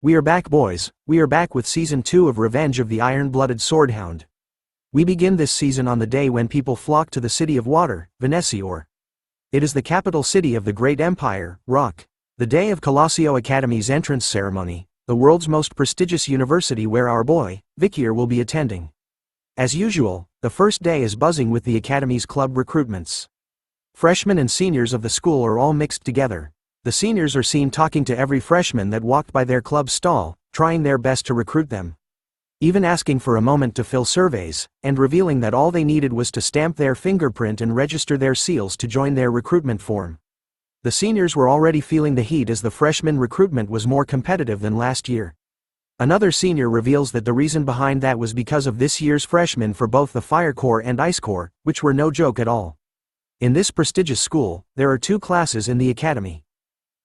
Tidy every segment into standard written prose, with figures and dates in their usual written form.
We are back, boys. We are back with Season 2 of Revenge of the Iron-Blooded Sword Hound. We begin this season on the day when people flock to the City of Water, Venesior. It is the capital city of the great empire, Rock. The day of Colosseo Academy's entrance ceremony, the world's most prestigious university where our boy, Vikir, will be attending. As usual, the first day is buzzing with the Academy's club recruitments. Freshmen and seniors of the school are all mixed together. The seniors are seen talking to every freshman that walked by their club stall, trying their best to recruit them. Even asking for a moment to fill surveys, and revealing that all they needed was to stamp their fingerprint and register their seals to join their recruitment form. The seniors were already feeling the heat as the freshman recruitment was more competitive than last year. Another senior reveals that the reason behind that was because of this year's freshmen for both the Fire Corps and Ice Corps, which were no joke at all. In this prestigious school, there are two classes in the academy.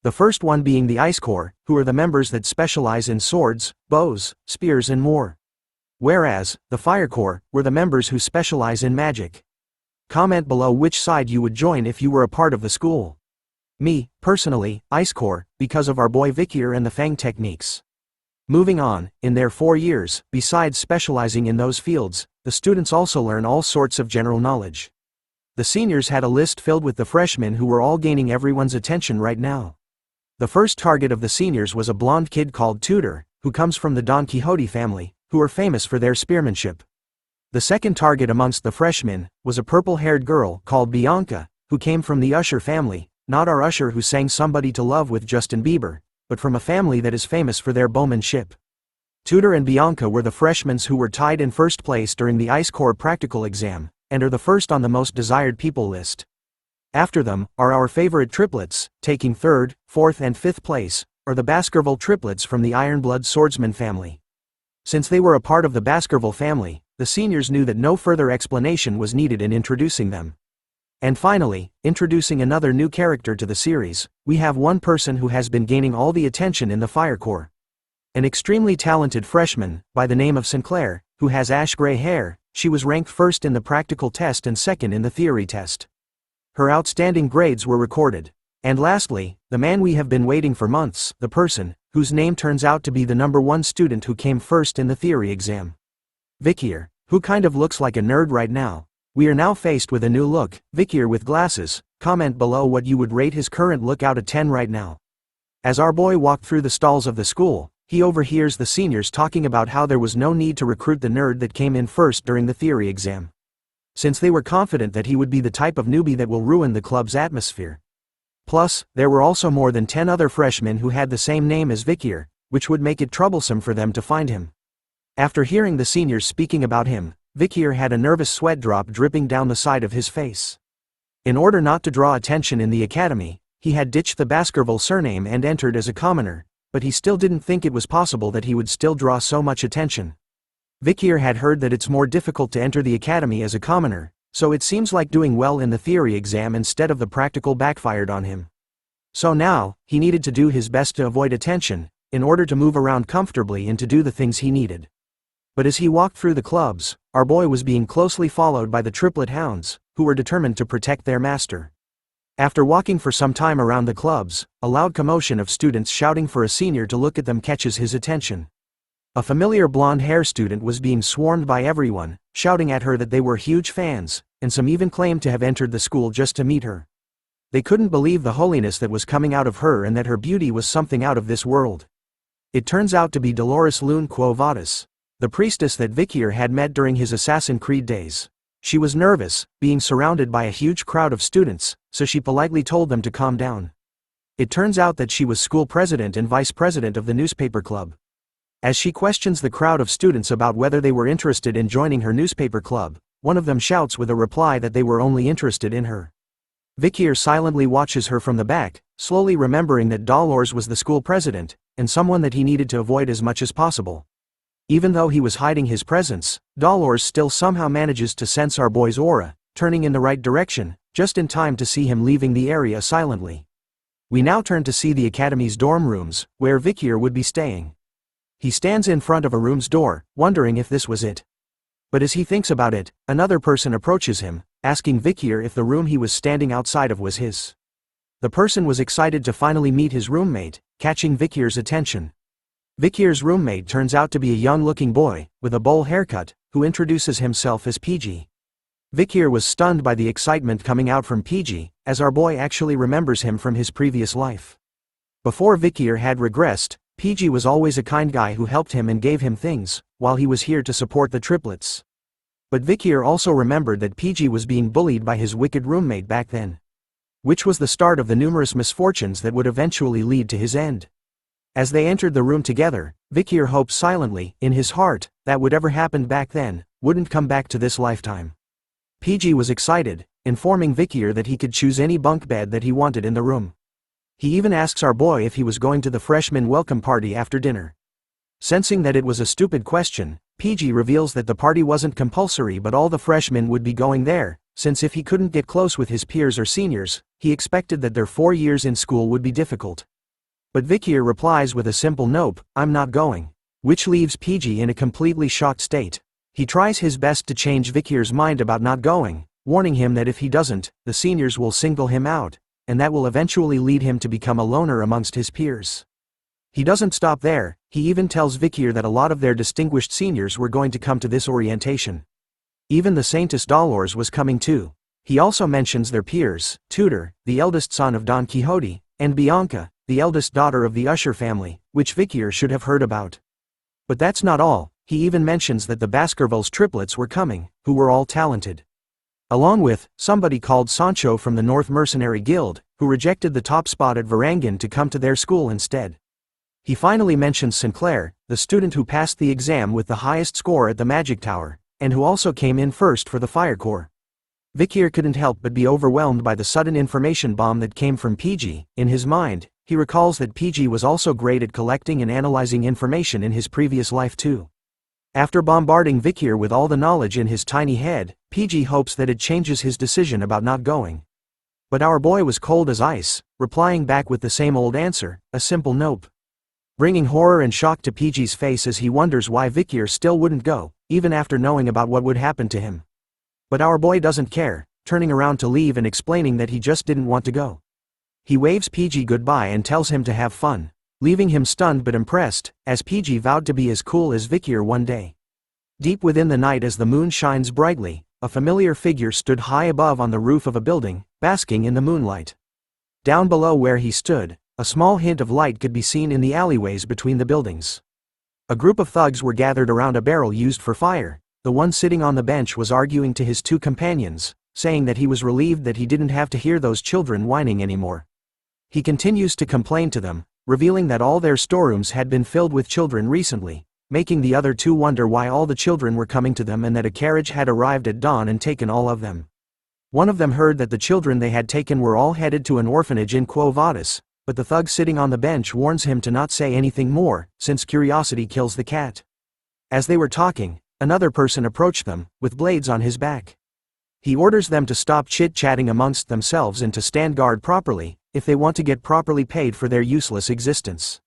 The first one being the Ice Corps, who are the members that specialize in swords, bows, spears and more. Whereas, the Fire Corps were the members who specialize in magic. Comment below which side you would join if you were a part of the school. Me, personally, Ice Corps, because of our boy Vikir and the Fang techniques. Moving on, in their 4 years, besides specializing in those fields, the students also learn all sorts of general knowledge. The seniors had a list filled with the freshmen who were all gaining everyone's attention right now. The first target of the seniors was a blonde kid called Tudor, who comes from the Don Quixote family, who are famous for their spearmanship. The second target amongst the freshmen was a purple-haired girl called Bianca, who came from the Usher family, not our Usher who sang Somebody to Love with Justin Bieber, but from a family that is famous for their bowmanship. Tudor and Bianca were the freshmen who were tied in first place during the Ice Corps practical exam, and are the first on the most desired people list. After them are our favorite triplets, taking 3rd, 4th and 5th place, are the Baskerville triplets from the Iron-Blood Swordsman family. Since they were a part of the Baskerville family, the seniors knew that no further explanation was needed in introducing them. And finally, introducing another new character to the series, we have one person who has been gaining all the attention in the Fire Corps. An extremely talented freshman, by the name of Sinclair, who has ash-gray hair. She was ranked first in the practical test and second in the theory test. Her outstanding grades were recorded. And lastly, the man we have been waiting for months, the person, whose name turns out to be the #1 student who came first in the theory exam. Vikir, who kind of looks like a nerd right now. We are now faced with a new look, Vikir with glasses. Comment below what you would rate his current look out of 10 right now. As our boy walked through the stalls of the school, he overhears the seniors talking about how there was no need to recruit the nerd that came in first during the theory exam, since they were confident that he would be the type of newbie that will ruin the club's atmosphere. Plus, there were also more than 10 other freshmen who had the same name as Vikir, which would make it troublesome for them to find him. After hearing the seniors speaking about him, Vikir had a nervous sweat drop dripping down the side of his face. In order not to draw attention in the academy, he had ditched the Baskerville surname and entered as a commoner, but he still didn't think it was possible that he would still draw so much attention. Vikir had heard that it's more difficult to enter the academy as a commoner, so it seems like doing well in the theory exam instead of the practical backfired on him. So now, he needed to do his best to avoid attention, in order to move around comfortably and to do the things he needed. But as he walked through the clubs, our boy was being closely followed by the triplet hounds, who were determined to protect their master. After walking for some time around the clubs, a loud commotion of students shouting for a senior to look at them catches his attention. A familiar blonde-haired student was being swarmed by everyone, shouting at her that they were huge fans, and some even claimed to have entered the school just to meet her. They couldn't believe the holiness that was coming out of her and that her beauty was something out of this world. It turns out to be Dolores Lune Quo Vadis, the priestess that Vikir had met during his Assassin's Creed days. She was nervous, being surrounded by a huge crowd of students, so she politely told them to calm down. It turns out that she was school president and vice president of the newspaper club. As she questions the crowd of students about whether they were interested in joining her newspaper club, one of them shouts with a reply that they were only interested in her. Vikir silently watches her from the back, slowly remembering that Dolores was the school president, and someone that he needed to avoid as much as possible. Even though he was hiding his presence, Dolores still somehow manages to sense our boy's aura, turning in the right direction, just in time to see him leaving the area silently. We now turn to see the academy's dorm rooms, where Vikir would be staying. He stands in front of a room's door, wondering if this was it. But as he thinks about it, another person approaches him, asking Vikir if the room he was standing outside of was his. The person was excited to finally meet his roommate, catching Vikir's attention. Vikir's roommate turns out to be a young-looking boy, with a bowl haircut, who introduces himself as PG. Vikir was stunned by the excitement coming out from PG, as our boy actually remembers him from his previous life. Before Vikir had regressed, PG was always a kind guy who helped him and gave him things, while he was here to support the triplets. But Vikir also remembered that PG was being bullied by his wicked roommate back then. Which was the start of the numerous misfortunes that would eventually lead to his end. As they entered the room together, Vikir hoped silently, in his heart, that whatever happened back then, wouldn't come back to this lifetime. PG was excited, informing Vikir that he could choose any bunk bed that he wanted in the room. He even asks our boy if he was going to the freshman welcome party after dinner. Sensing that it was a stupid question, PG reveals that the party wasn't compulsory but all the freshmen would be going there, since if he couldn't get close with his peers or seniors, he expected that their 4 years in school would be difficult. But Vikir replies with a simple nope, I'm not going. Which leaves PG in a completely shocked state. He tries his best to change Vikir's mind about not going, warning him that if he doesn't, the seniors will single him out, and that will eventually lead him to become a loner amongst his peers. He doesn't stop there, he even tells Vikir that a lot of their distinguished seniors were going to come to this orientation. Even the Saintess Dolores was coming too. He also mentions their peers, Tudor, the eldest son of Don Quixote, and Bianca, the eldest daughter of the Usher family, which Vikir should have heard about. But that's not all. He even mentions that the Baskerville's triplets were coming, who were all talented. Along with, somebody called Sancho from the North Mercenary Guild, who rejected the top spot at Varangian to come to their school instead. He finally mentions Sinclair, the student who passed the exam with the highest score at the Magic Tower, and who also came in first for the Fire Corps. Vikir couldn't help but be overwhelmed by the sudden information bomb that came from PG. In his mind, he recalls that PG was also great at collecting and analyzing information in his previous life too. After bombarding Vikir with all the knowledge in his tiny head, PG hopes that it changes his decision about not going. But our boy was cold as ice, replying back with the same old answer, a simple nope. Bringing horror and shock to PG's face as he wonders why Vikir still wouldn't go, even after knowing about what would happen to him. But our boy doesn't care, turning around to leave and explaining that he just didn't want to go. He waves PG goodbye and tells him to have fun, leaving him stunned but impressed, as PG vowed to be as cool as Vikir one day. Deep within the night as the moon shines brightly, a familiar figure stood high above on the roof of a building, basking in the moonlight. Down below where he stood, a small hint of light could be seen in the alleyways between the buildings. A group of thugs were gathered around a barrel used for fire. The one sitting on the bench was arguing to his two companions, saying that he was relieved that he didn't have to hear those children whining anymore. He continues to complain to them, revealing that all their storerooms had been filled with children recently, making the other two wonder why all the children were coming to them and that a carriage had arrived at dawn and taken all of them. One of them heard that the children they had taken were all headed to an orphanage in Quo Vadis, but the thug sitting on the bench warns him to not say anything more, since curiosity kills the cat. As they were talking, another person approached them, with blades on his back. He orders them to stop chit-chatting amongst themselves and to stand guard properly, if they want to get properly paid for their useless existence.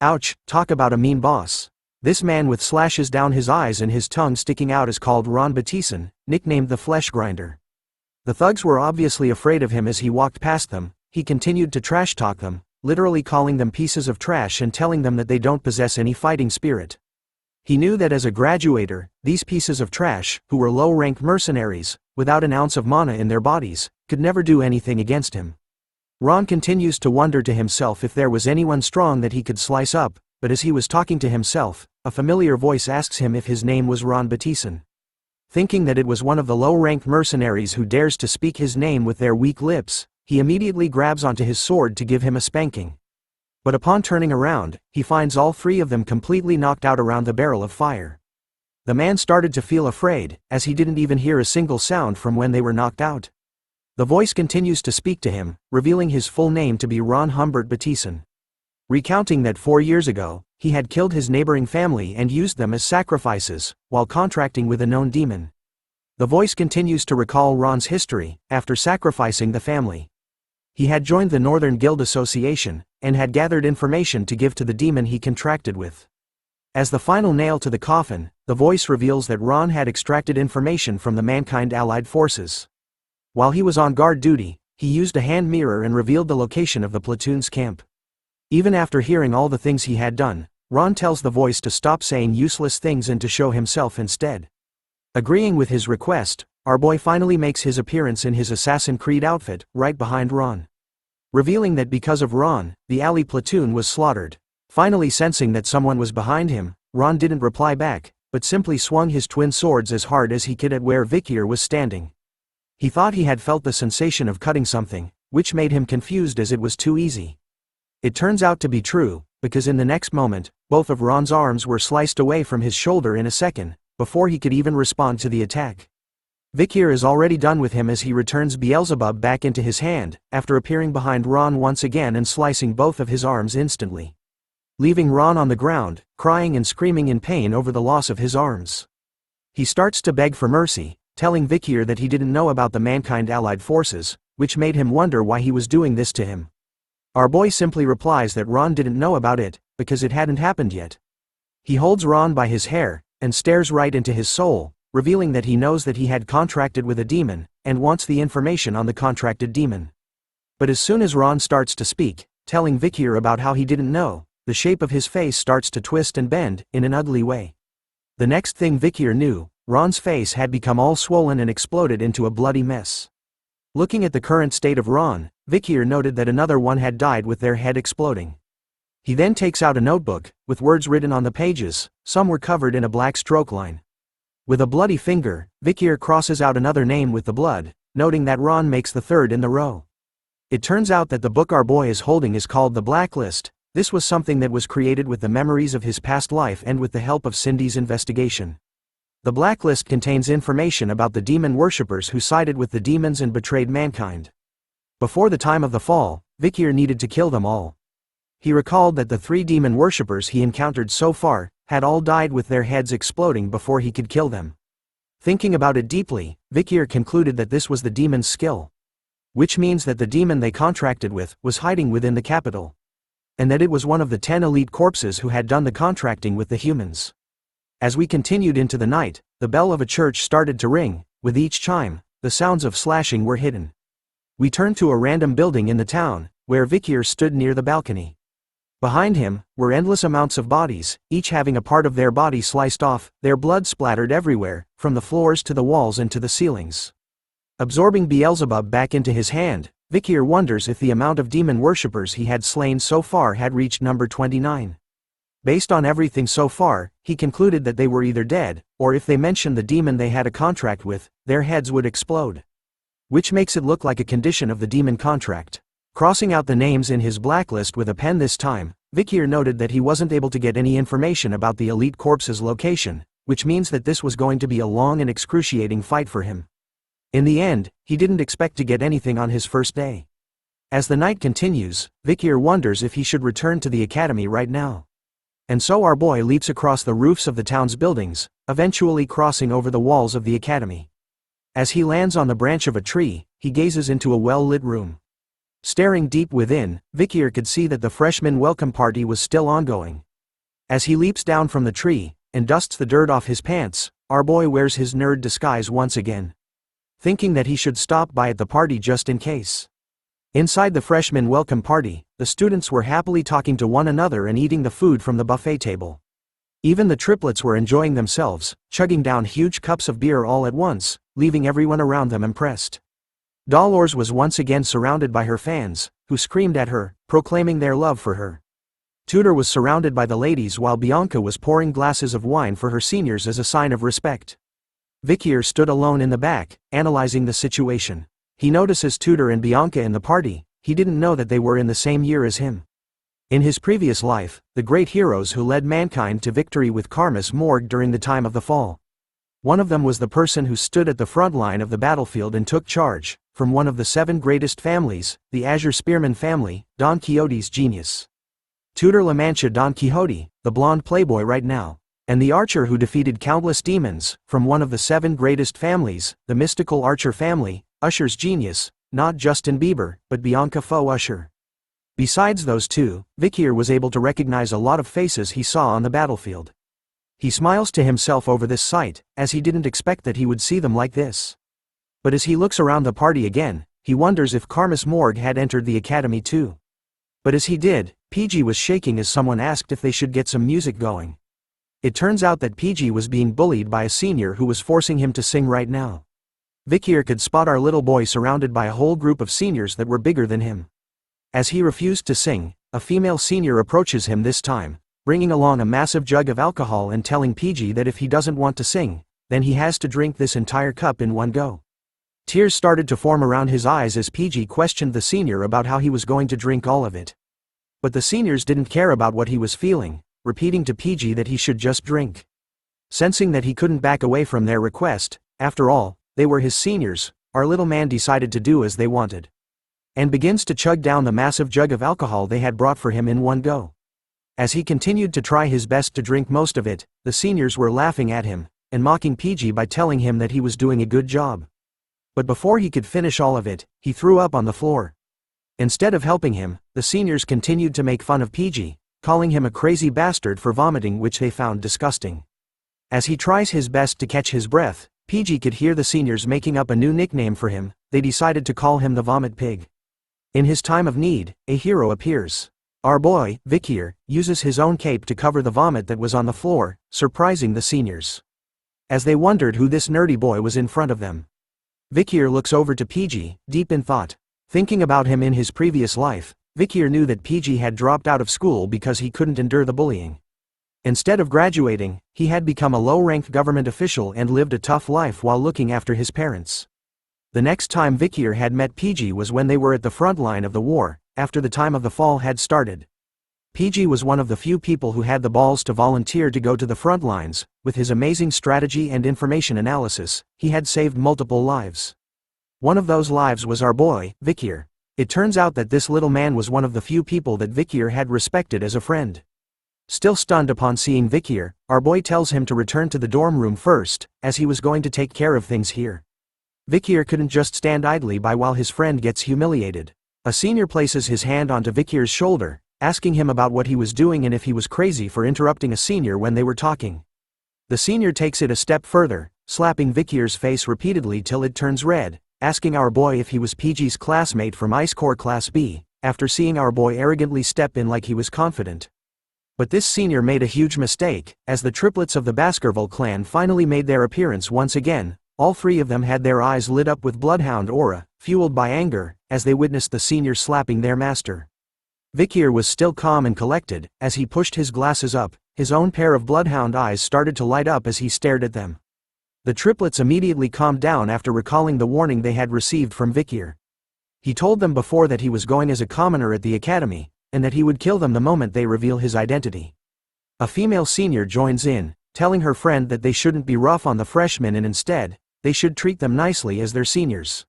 Ouch, talk about a mean boss. This man with slashes down his eyes and his tongue sticking out is called Ron Batison, nicknamed the Flesh Grinder. The thugs were obviously afraid of him as he walked past them. He continued to trash talk them, literally calling them pieces of trash and telling them that they don't possess any fighting spirit. He knew that as a graduator, these pieces of trash, who were low-rank mercenaries, without an ounce of mana in their bodies, could never do anything against him. Ron continues to wonder to himself if there was anyone strong that he could slice up, but as he was talking to himself, a familiar voice asks him if his name was Ron Batison. Thinking that it was one of the low-ranked mercenaries who dares to speak his name with their weak lips, he immediately grabs onto his sword to give him a spanking. But upon turning around, he finds all three of them completely knocked out around the barrel of fire. The man started to feel afraid, as he didn't even hear a single sound from when they were knocked out. The voice continues to speak to him, revealing his full name to be Ron Humbert Batison. Recounting that 4 years ago, he had killed his neighboring family and used them as sacrifices, while contracting with a known demon. The voice continues to recall Ron's history. After sacrificing the family, he had joined the Northern Guild Association, and had gathered information to give to the demon he contracted with. As the final nail to the coffin, the voice reveals that Ron had extracted information from the Mankind Allied Forces. While he was on guard duty, he used a hand mirror and revealed the location of the platoon's camp. Even after hearing all the things he had done, Ron tells the voice to stop saying useless things and to show himself instead. Agreeing with his request, our boy finally makes his appearance in his Assassin's Creed outfit, right behind Ron. Revealing that because of Ron, the alley platoon was slaughtered. Finally sensing that someone was behind him, Ron didn't reply back, but simply swung his twin swords as hard as he could at where Vikir was standing. He thought he had felt the sensation of cutting something, which made him confused as it was too easy. It turns out to be true, because in the next moment, both of Ron's arms were sliced away from his shoulder in a second, before he could even respond to the attack. Vikir is already done with him as he returns Beelzebub back into his hand, after appearing behind Ron once again and slicing both of his arms instantly, leaving Ron on the ground, crying and screaming in pain over the loss of his arms. He starts to beg for mercy, telling Vikir that he didn't know about the Mankind Allied forces, which made him wonder why he was doing this to him. Our boy simply replies that Ron didn't know about it, because it hadn't happened yet. He holds Ron by his hair, and stares right into his soul, revealing that he knows that he had contracted with a demon, and wants the information on the contracted demon. But as soon as Ron starts to speak, telling Vikir about how he didn't know, the shape of his face starts to twist and bend, in an ugly way. The next thing Vikir knew, Ron's face had become all swollen and exploded into a bloody mess. Looking at the current state of Ron, Vikir noted that another one had died with their head exploding. He then takes out a notebook, with words written on the pages, some were covered in a black stroke line. With a bloody finger, Vikir crosses out another name with the blood, noting that Ron makes the third in the row. It turns out that the book our boy is holding is called The Blacklist. This was something that was created with the memories of his past life and with the help of Cindy's investigation. The Blacklist contains information about the demon worshippers who sided with the demons and betrayed mankind. Before the time of the fall, Vikir needed to kill them all. He recalled that the 3 demon worshippers he encountered so far had all died with their heads exploding before he could kill them. Thinking about it deeply, Vikir concluded that this was the demon's skill. Which means that the demon they contracted with was hiding within the capital. And that it was one of the 10 elite corpses who had done the contracting with the humans. As we continued into the night, the bell of a church started to ring. With each chime, the sounds of slashing were hidden. We turned to a random building in the town, where Vikir stood near the balcony. Behind him were endless amounts of bodies, each having a part of their body sliced off, their blood splattered everywhere, from the floors to the walls and to the ceilings. Absorbing Beelzebub back into his hand, Vikir wonders if the amount of demon worshippers he had slain so far had reached number 29. Based on everything so far, he concluded that they were either dead, or if they mentioned the demon they had a contract with, their heads would explode. Which makes it look like a condition of the demon contract. Crossing out the names in his blacklist with a pen this time, Vikir noted that he wasn't able to get any information about the elite corpse's location, which means that this was going to be a long and excruciating fight for him. In the end, he didn't expect to get anything on his first day. As the night continues, Vikir wonders if he should return to the academy right now. And so our boy leaps across the roofs of the town's buildings, eventually crossing over the walls of the academy. As he lands on the branch of a tree, he gazes into a well-lit room. Staring deep within, Vikir could see that the freshman welcome party was still ongoing. As he leaps down from the tree, and dusts the dirt off his pants, our boy wears his nerd disguise once again. Thinking that he should stop by at the party just in case. Inside the freshman welcome party, the students were happily talking to one another and eating the food from the buffet table. Even the triplets were enjoying themselves, chugging down huge cups of beer all at once, leaving everyone around them impressed. Dolores was once again surrounded by her fans, who screamed at her, proclaiming their love for her. Tudor was surrounded by the ladies while Bianca was pouring glasses of wine for her seniors as a sign of respect. Vikir stood alone in the back, analyzing the situation. He notices Tudor and Bianca in the party. He didn't know that they were in the same year as him. In his previous life, the great heroes who led mankind to victory with Karmas morgue during the time of the fall. One of them was the person who stood at the front line of the battlefield and took charge, from one of the 7 greatest families, the Azure Spearman family, Don Quixote's genius. Tudor La Mancha Don Quixote, the blonde playboy right now. And the archer who defeated countless demons, from one of the 7 greatest families, the mystical Archer family, Usher's genius, not Justin Bieber, but Bianca Faux Usher. Besides those 2, Vikir was able to recognize a lot of faces he saw on the battlefield. He smiles to himself over this sight, as he didn't expect that he would see them like this. But as he looks around the party again, he wonders if Karmas morgue had entered the academy too. But as he did, PG was shaking as someone asked if they should get some music going. It turns out that PG was being bullied by a senior who was forcing him to sing right now. Vikir could spot our little boy surrounded by a whole group of seniors that were bigger than him. As he refused to sing, a female senior approaches him this time, bringing along a massive jug of alcohol and telling PG that if he doesn't want to sing, then he has to drink this entire cup in one go. Tears started to form around his eyes as PG questioned the senior about how he was going to drink all of it. But the seniors didn't care about what he was feeling, repeating to PG that he should just drink. Sensing that he couldn't back away from their request, after all, they were his seniors, our little man decided to do as they wanted. And begins to chug down the massive jug of alcohol they had brought for him in one go. As he continued to try his best to drink most of it, the seniors were laughing at him, and mocking PG by telling him that he was doing a good job. But before he could finish all of it, he threw up on the floor. Instead of helping him, the seniors continued to make fun of PG, calling him a crazy bastard for vomiting, which they found disgusting. As he tries his best to catch his breath, PG could hear the seniors making up a new nickname for him. They decided to call him the Vomit Pig. In his time of need, a hero appears. Our boy, Vikir, uses his own cape to cover the vomit that was on the floor, surprising the seniors. As they wondered who this nerdy boy was in front of them, Vikir looks over to PG, deep in thought. Thinking about him in his previous life, Vikir knew that PG had dropped out of school because he couldn't endure the bullying. Instead of graduating, he had become a low-ranked government official and lived a tough life while looking after his parents. The next time Vikir had met PG was when they were at the front line of the war, after the time of the fall had started. PG was one of the few people who had the balls to volunteer to go to the front lines. With his amazing strategy and information analysis, he had saved multiple lives. One of those lives was our boy, Vikir. It turns out that this little man was one of the few people that Vikir had respected as a friend. Still stunned upon seeing Vikir, our boy tells him to return to the dorm room first, as he was going to take care of things here. Vikir couldn't just stand idly by while his friend gets humiliated. A senior places his hand onto Vikir's shoulder, asking him about what he was doing and if he was crazy for interrupting a senior when they were talking. The senior takes it a step further, slapping Vikir's face repeatedly till it turns red, asking our boy if he was PG's classmate from Ice Corps Class B, after seeing our boy arrogantly step in like he was confident. But this senior made a huge mistake, as the triplets of the Baskerville clan finally made their appearance once again. All three of them had their eyes lit up with bloodhound aura, fueled by anger, as they witnessed the senior slapping their master. Vikir was still calm and collected. As he pushed his glasses up, his own pair of bloodhound eyes started to light up as he stared at them. The triplets immediately calmed down after recalling the warning they had received from Vikir. He told them before that he was going as a commoner at the academy, and that he would kill them the moment they reveal his identity. A female senior joins in, telling her friend that they shouldn't be rough on the freshmen and instead, they should treat them nicely as their seniors.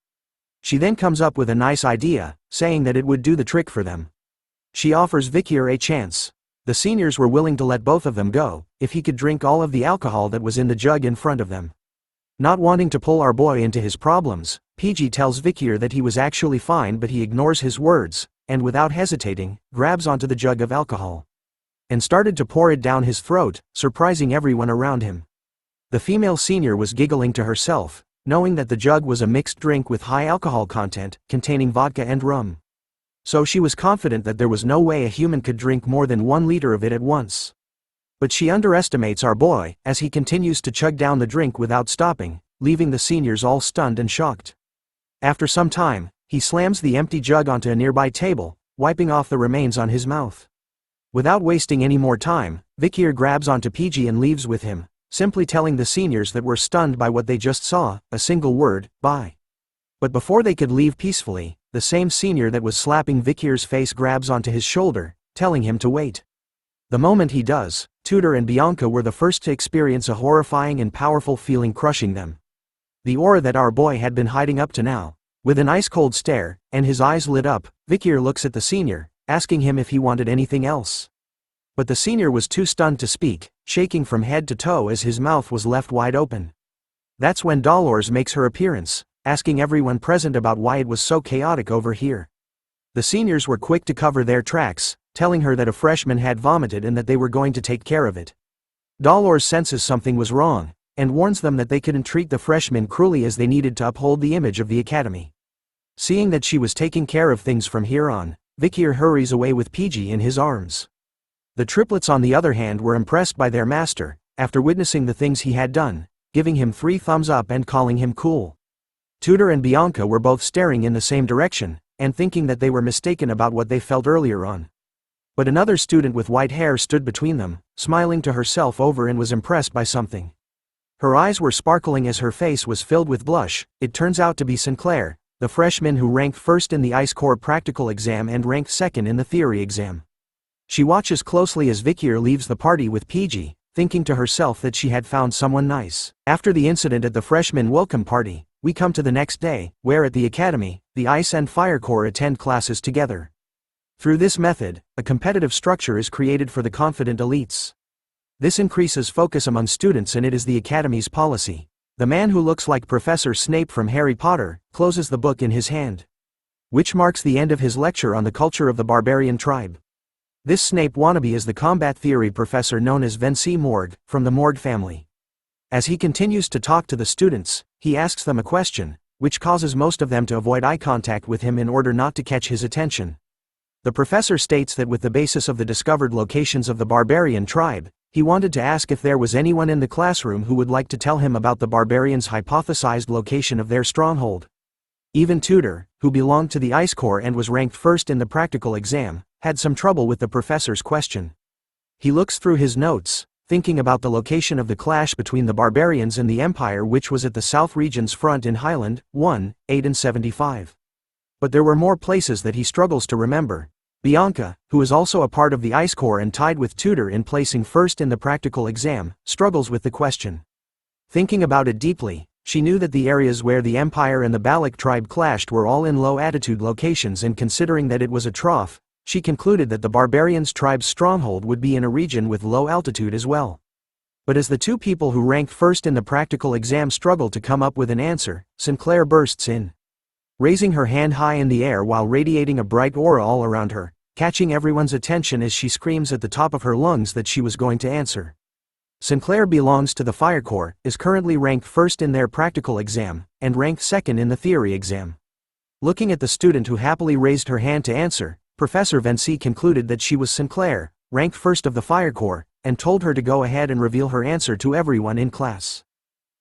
She then comes up with a nice idea, saying that it would do the trick for them. She offers Vikir a chance. The seniors were willing to let both of them go, if he could drink all of the alcohol that was in the jug in front of them. Not wanting to pull our boy into his problems, PG tells Vikir that he was actually fine, but he ignores his words, and without hesitating, grabs onto the jug of alcohol. And started to pour it down his throat, surprising everyone around him. The female senior was giggling to herself, knowing that the jug was a mixed drink with high alcohol content, containing vodka and rum. So she was confident that there was no way a human could drink more than 1 liter of it at once. But she underestimates our boy, as he continues to chug down the drink without stopping, leaving the seniors all stunned and shocked. After some time, he slams the empty jug onto a nearby table, wiping off the remains on his mouth. Without wasting any more time, Vikir grabs onto PG and leaves with him, simply telling the seniors that were stunned by what they just saw, a single word, bye. But before they could leave peacefully, the same senior that was slapping Vikir's face grabs onto his shoulder, telling him to wait. The moment he does, Tudor and Bianca were the first to experience a horrifying and powerful feeling crushing them. The aura that our boy had been hiding up to now. With an ice-cold stare, and his eyes lit up, Vikir looks at the senior, asking him if he wanted anything else. But the senior was too stunned to speak, shaking from head to toe as his mouth was left wide open. That's when Dolores makes her appearance, asking everyone present about why it was so chaotic over here. The seniors were quick to cover their tracks, telling her that a freshman had vomited and that they were going to take care of it. Dolores senses something was wrong, and warns them that they couldn't treat the freshmen cruelly as they needed to uphold the image of the academy. Seeing that she was taking care of things from here on, Vikir hurries away with PG in his arms. The triplets on the other hand were impressed by their master, after witnessing the things he had done, giving him 3 thumbs up and calling him cool. Tudor and Bianca were both staring in the same direction, and thinking that they were mistaken about what they felt earlier on. But another student with white hair stood between them, smiling to herself over and was impressed by something. Her eyes were sparkling as her face was filled with blush. It turns out to be Sinclair, the freshman who ranked first in the Ice Corps practical exam and ranked second in the theory exam. She watches closely as Vikir leaves the party with PG, thinking to herself that she had found someone nice. After the incident at the freshman welcome party, we come to the next day, where at the academy, the Ice and Fire Corps attend classes together. Through this method, a competitive structure is created for the confident elites. This increases focus among students and it is the academy's policy. The man who looks like Professor Snape from Harry Potter closes the book in his hand, which marks the end of his lecture on the culture of the barbarian tribe. This Snape wannabe is the combat theory professor known as Vinci Morgue, from the Morgue family. As he continues to talk to the students, he asks them a question, which causes most of them to avoid eye contact with him in order not to catch his attention. The professor states that with the basis of the discovered locations of the barbarian tribe, he wanted to ask if there was anyone in the classroom who would like to tell him about the barbarians' hypothesized location of their stronghold. Even Tudor, who belonged to the Ice Corps and was ranked first in the practical exam, had some trouble with the professor's question. He looks through his notes, thinking about the location of the clash between the barbarians and the Empire, which was at the South Region's front in Highland, 1, 8 and 75. But there were more places that he struggles to remember. Bianca, who is also a part of the Ice Corps and tied with Tudor in placing first in the practical exam, struggles with the question. Thinking about it deeply, she knew that the areas where the Empire and the Baloch tribe clashed were all in low-altitude locations, and considering that it was a trough, she concluded that the barbarians' tribe's stronghold would be in a region with low altitude as well. But as the two people who ranked first in the practical exam struggled to come up with an answer, Sinclair bursts in, raising her hand high in the air while radiating a bright aura all around her, catching everyone's attention as she screams at the top of her lungs that she was going to answer. Sinclair belongs to the Fire Corps, is currently ranked first in their practical exam, and ranked second in the theory exam. Looking at the student who happily raised her hand to answer, Professor Vinci concluded that she was Sinclair, ranked first of the Fire Corps, and told her to go ahead and reveal her answer to everyone in class.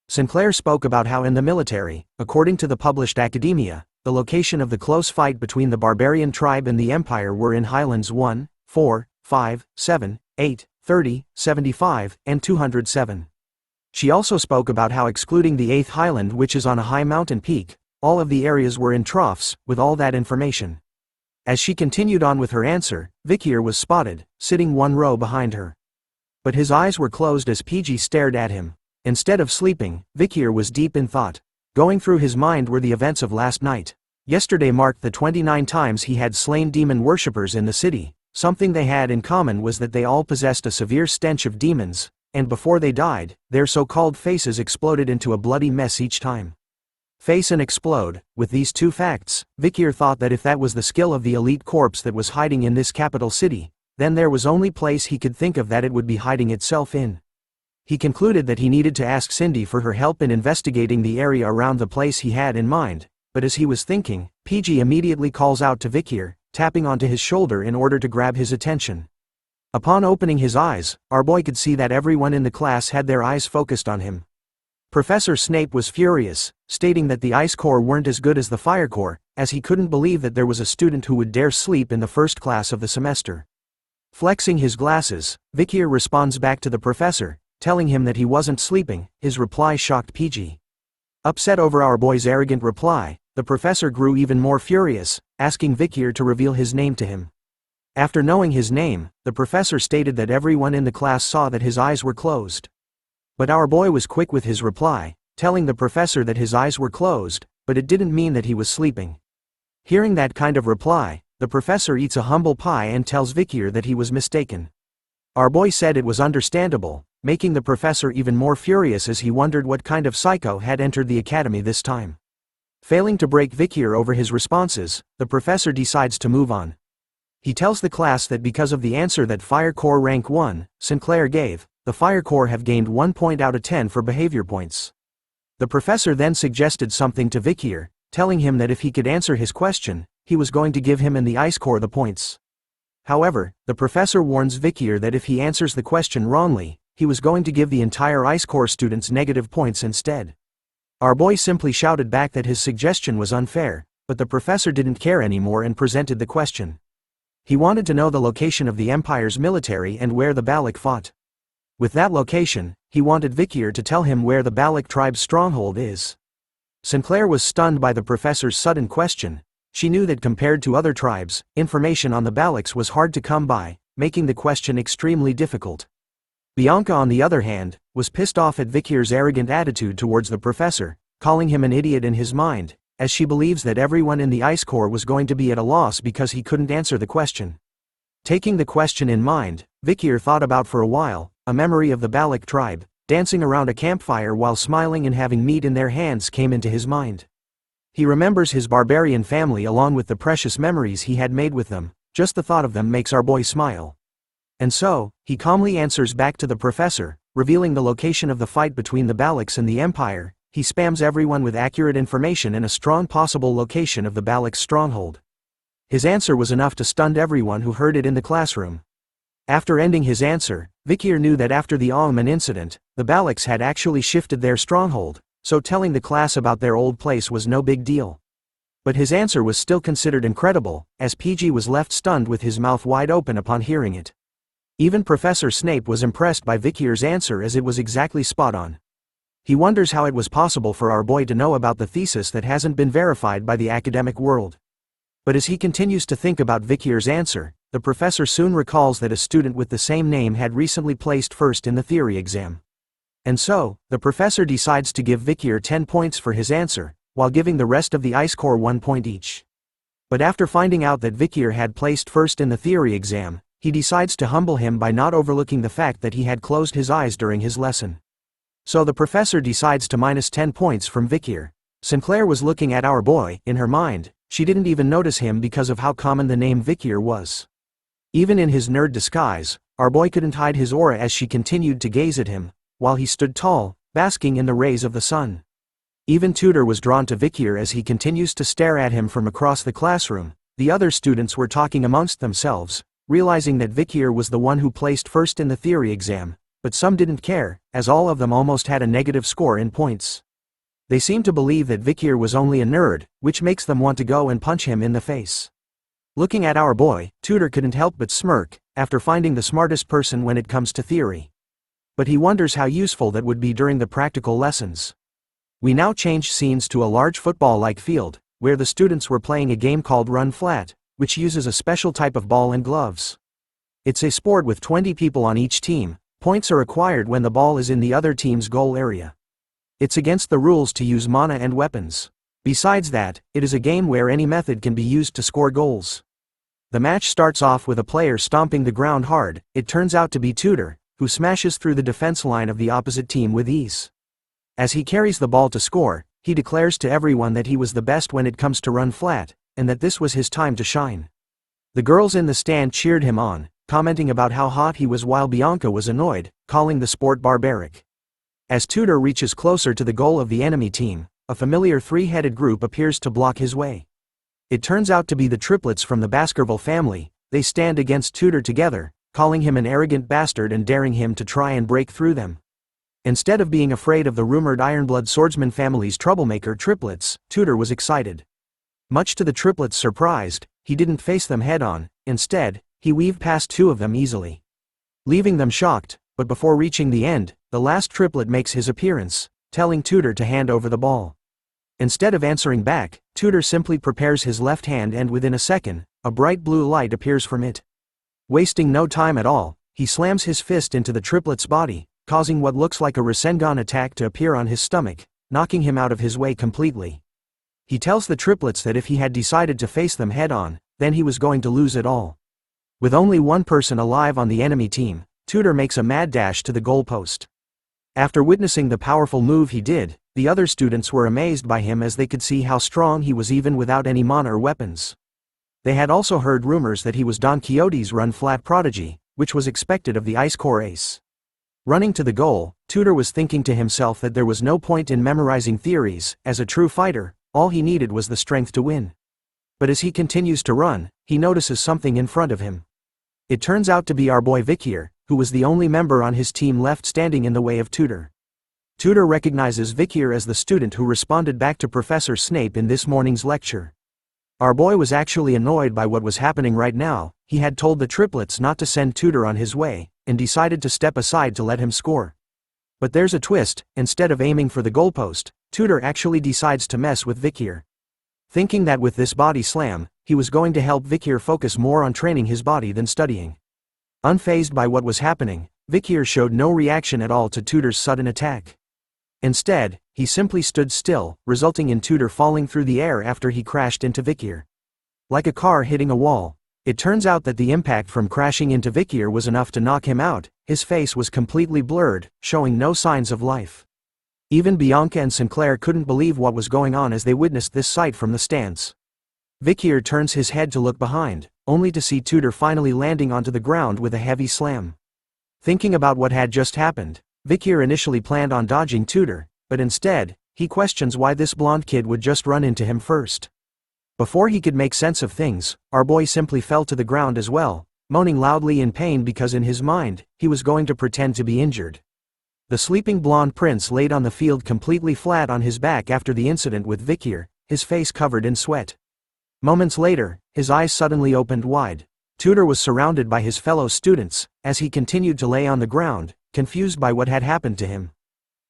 Sinclair spoke about how in the military, according to the published academia, the location of the close fight between the barbarian tribe and the Empire were in Highlands 1, 4, 5, 7, 8, 30, 75, and 207. She also spoke about how excluding the 8th Highland, which is on a high mountain peak, all of the areas were in troughs. With all that information, as she continued on with her answer, Vikir was spotted, sitting one row behind her. But his eyes were closed as PG stared at him. Instead of sleeping, Vikir was deep in thought. Going through his mind were the events of last night. Yesterday marked the 29 times he had slain demon worshippers in the city. Something they had in common was that they all possessed a severe stench of demons, and before they died, their so-called faces exploded into a bloody mess each time. Face and explode. With these two facts, Vikir thought that if that was the skill of the elite corpse that was hiding in this capital city, then there was only place he could think of that it would be hiding itself in. He concluded that he needed to ask Cindy for her help in investigating the area around the place he had in mind, but as he was thinking, PG immediately calls out to Vikir, tapping onto his shoulder in order to grab his attention. Upon opening his eyes, our boy could see that everyone in the class had their eyes focused on him. Professor Snape was furious, stating that the Ice Corps weren't as good as the Fire Corps, as he couldn't believe that there was a student who would dare sleep in the first class of the semester. Flexing his glasses, Vikir responds back to the professor, telling him that he wasn't sleeping. His reply shocked PG. Upset over our boy's arrogant reply, the professor grew even more furious, asking Vikir to reveal his name to him. After knowing his name, the professor stated that everyone in the class saw that his eyes were closed. But our boy was quick with his reply, telling the professor that his eyes were closed, but it didn't mean that he was sleeping. Hearing that kind of reply, the professor eats a humble pie and tells Vikir that he was mistaken. Our boy said it was understandable, making the professor even more furious as he wondered what kind of psycho had entered the academy this time. Failing to break Vikir over his responses, the professor decides to move on. He tells the class that because of the answer that Fire Corps rank 1, Sinclair gave, the Fire Corps have gained 1 point out of 10 for behavior points. The professor then suggested something to Vikir, telling him that if he could answer his question, he was going to give him and the Ice Corps the points. However, the professor warns Vikir that if he answers the question wrongly, he was going to give the entire Ice Corps students negative points instead. Our boy simply shouted back that his suggestion was unfair, but the professor didn't care anymore and presented the question. He wanted to know the location of the Empire's military and where the Baloch fought. With that location, he wanted Vikir to tell him where the Baloch tribe's stronghold is. Sinclair was stunned by the professor's sudden question. She knew that compared to other tribes, information on the Balochs was hard to come by, making the question extremely difficult. Bianca, on the other hand, was pissed off at Vikir's arrogant attitude towards the professor, calling him an idiot in his mind, as she believes that everyone in the Ice Corps was going to be at a loss because he couldn't answer the question. Taking the question in mind, Vikir thought about for a while, a memory of the Baloch tribe, dancing around a campfire while smiling and having meat in their hands came into his mind. He remembers his barbarian family along with the precious memories he had made with them. Just the thought of them makes our boy smile. And so, he calmly answers back to the professor, revealing the location of the fight between the Balochs and the Empire. He spams everyone with accurate information and a strong possible location of the Balochs' stronghold. His answer was enough to stun everyone who heard it in the classroom. After ending his answer, Vikir knew that after the Alman incident, the Balochs had actually shifted their stronghold, so telling the class about their old place was no big deal. But his answer was still considered incredible, as PG was left stunned with his mouth wide open upon hearing it. Even Professor Snape was impressed by Vikir's answer as it was exactly spot on. He wonders how it was possible for our boy to know about the thesis that hasn't been verified by the academic world. But as he continues to think about Vikir's answer, the professor soon recalls that a student with the same name had recently placed first in the theory exam. And so, the professor decides to give Vikir 10 points for his answer, while giving the rest of the Ice Corps 1 point each. But after finding out that Vikir had placed first in the theory exam, he decides to humble him by not overlooking the fact that he had closed his eyes during his lesson. So the professor decides to minus 10 points from Vikir. Sinclair was looking at our boy. In her mind, she didn't even notice him because of how common the name Vikir was. Even in his nerd disguise, our boy couldn't hide his aura as she continued to gaze at him, while he stood tall, basking in the rays of the sun. Even Tudor was drawn to Vikir as he continues to stare at him from across the classroom. The other students were talking amongst themselves, realizing that Vikir was the one who placed first in the theory exam, but some didn't care, as all of them almost had a negative score in points. They seemed to believe that Vikir was only a nerd, which makes them want to go and punch him in the face. Looking at our boy, Tudor couldn't help but smirk, after finding the smartest person when it comes to theory. But he wonders how useful that would be during the practical lessons. We now change scenes to a large football-like field, where the students were playing a game called Run Flat, which uses a special type of ball and gloves. It's a sport with 20 people on each team. Points are acquired when the ball is in the other team's goal area. It's against the rules to use mana and weapons. Besides that, it is a game where any method can be used to score goals. The match starts off with a player stomping the ground hard. It turns out to be Tudor, who smashes through the defense line of the opposite team with ease. As he carries the ball to score, he declares to everyone that he was the best when it comes to run flat, and that this was his time to shine. The girls in the stand cheered him on, commenting about how hot he was while Bianca was annoyed, calling the sport barbaric. As Tudor reaches closer to the goal of the enemy team, a familiar three-headed group appears to block his way. It turns out to be the triplets from the Baskerville family. They stand against Tudor together, calling him an arrogant bastard and daring him to try and break through them. Instead of being afraid of the rumored Ironblood swordsman family's troublemaker triplets, Tudor was excited. Much to the triplets' surprise, he didn't face them head-on. Instead, he weaved past two of them easily, leaving them shocked. But before reaching the end, the last triplet makes his appearance, telling Tudor to hand over the ball. Instead of answering back, Tudor simply prepares his left hand, and within a second, a bright blue light appears from it. Wasting no time at all, he slams his fist into the triplet's body, causing what looks like a Rasengan attack to appear on his stomach, knocking him out of his way completely. He tells the triplets that if he had decided to face them head-on, then he was going to lose it all. With only one person alive on the enemy team, Tudor makes a mad dash to the goalpost. After witnessing the powerful move he did, the other students were amazed by him as they could see how strong he was even without any mana or weapons. They had also heard rumors that he was Don Quixote's run-flat prodigy, which was expected of the Ice Corps ace. Running to the goal, Tudor was thinking to himself that there was no point in memorizing theories. As a true fighter, all he needed was the strength to win. But as he continues to run, he notices something in front of him. It turns out to be our boy Vikir, who was the only member on his team left standing in the way of Tutor. Tutor recognizes Vikir as the student who responded back to Professor Snape in this morning's lecture. Our boy was actually annoyed by what was happening right now. He had told the triplets not to send Tutor on his way, and decided to step aside to let him score. But there's a twist. Instead of aiming for the goalpost, Tutor actually decides to mess with Vikir. Thinking that with this body slam, he was going to help Vikir focus more on training his body than studying. Unfazed by what was happening, Vikir showed no reaction at all to Tutor's sudden attack. Instead, he simply stood still, resulting in Tutor falling through the air after he crashed into Vikir. Like a car hitting a wall, it turns out that the impact from crashing into Vikir was enough to knock him out. His face was completely blurred, showing no signs of life. Even Bianca and Sinclair couldn't believe what was going on as they witnessed this sight from the stands. Vikir turns his head to look behind, only to see Tutor finally landing onto the ground with a heavy slam. Thinking about what had just happened, Vikir initially planned on dodging Tutor, but instead, he questions why this blonde kid would just run into him first. Before he could make sense of things, our boy simply fell to the ground as well, moaning loudly in pain because in his mind, he was going to pretend to be injured. The sleeping blonde prince laid on the field completely flat on his back after the incident with Vikir, his face covered in sweat. Moments later, his eyes suddenly opened wide. Tutor was surrounded by his fellow students, as he continued to lay on the ground, confused by what had happened to him.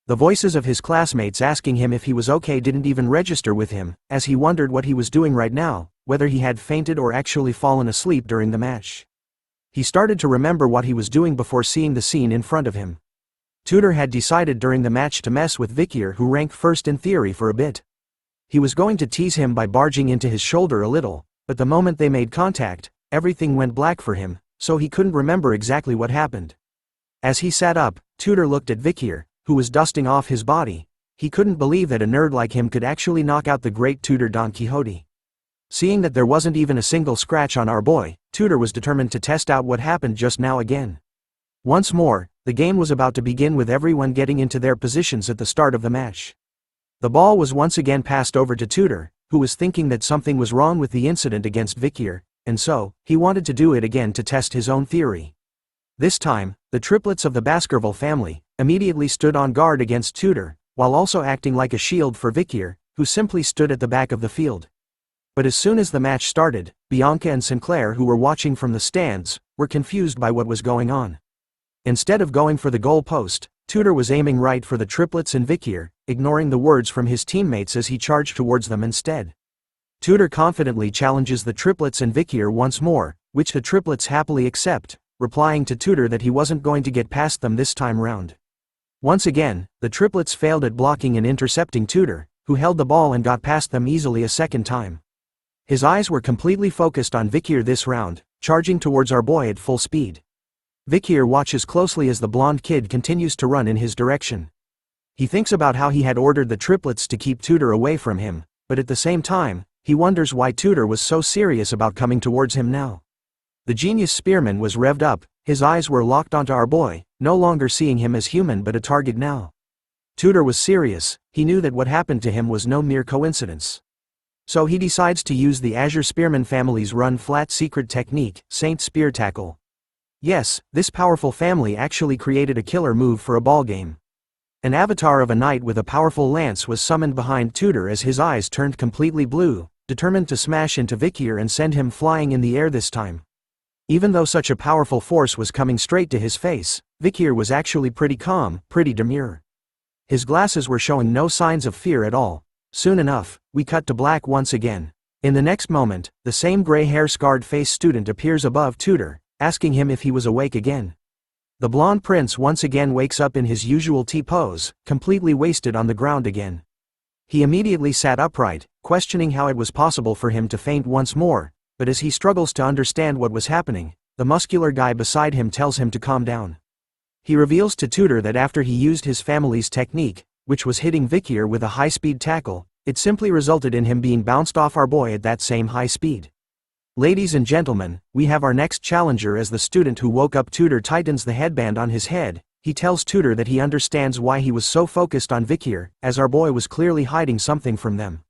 The voices of his classmates asking him if he was okay didn't even register with him, as he wondered what he was doing right now, whether he had fainted or actually fallen asleep during the match. He started to remember what he was doing before seeing the scene in front of him. Tutor had decided during the match to mess with Vikir, who ranked first in theory, for a bit. He was going to tease him by barging into his shoulder a little, but the moment they made contact, everything went black for him, so he couldn't remember exactly what happened. As he sat up, Tutor looked at Vikir, who was dusting off his body. He couldn't believe that a nerd like him could actually knock out the great Tutor Don Quixote. Seeing that there wasn't even a single scratch on our boy, Tutor was determined to test out what happened just now again. Once more, the game was about to begin with everyone getting into their positions at the start of the match. The ball was once again passed over to Tutor, who was thinking that something was wrong with the incident against Vikir, and so, he wanted to do it again to test his own theory. This time, the triplets of the Baskerville family immediately stood on guard against Tutor, while also acting like a shield for Vikir, who simply stood at the back of the field. But as soon as the match started, Bianca and Sinclair, who were watching from the stands, were confused by what was going on. Instead of going for the goal post, Tutor was aiming right for the triplets and Vikir, ignoring the words from his teammates as he charged towards them instead. Tutor confidently challenges the triplets and Vikir once more, which the triplets happily accept, replying to Tutor that he wasn't going to get past them this time round. Once again, the triplets failed at blocking and intercepting Tutor, who held the ball and got past them easily a second time. His eyes were completely focused on Vikir this round, charging towards our boy at full speed. Vikir watches closely as the blonde kid continues to run in his direction. He thinks about how he had ordered the triplets to keep Tutor away from him, but at the same time, he wonders why Tutor was so serious about coming towards him now. The genius spearman was revved up, his eyes were locked onto our boy, no longer seeing him as human but a target now. Tutor was serious, he knew that what happened to him was no mere coincidence. So he decides to use the Azure Spearman family's run-flat secret technique, Saint Spear Tackle. Yes, this powerful family actually created a killer move for a ballgame. An avatar of a knight with a powerful lance was summoned behind Tutor as his eyes turned completely blue, determined to smash into Vikir and send him flying in the air this time. Even though such a powerful force was coming straight to his face, Vikir was actually pretty calm, pretty demure. His glasses were showing no signs of fear at all. Soon enough, we cut to black once again. In the next moment, the same gray-hair-scarred face student appears above Tutor, asking him if he was awake again. The blonde prince once again wakes up in his usual T-pose, completely wasted on the ground again. He immediately sat upright, questioning how it was possible for him to faint once more, but as he struggles to understand what was happening, the muscular guy beside him tells him to calm down. He reveals to Tutor that after he used his family's technique, which was hitting Vikir with a high-speed tackle, it simply resulted in him being bounced off our boy at that same high speed. Ladies and gentlemen, we have our next challenger. As the student who woke up Tutor tightens the headband on his head, he tells Tutor that he understands why he was so focused on Vikir, as our boy was clearly hiding something from them.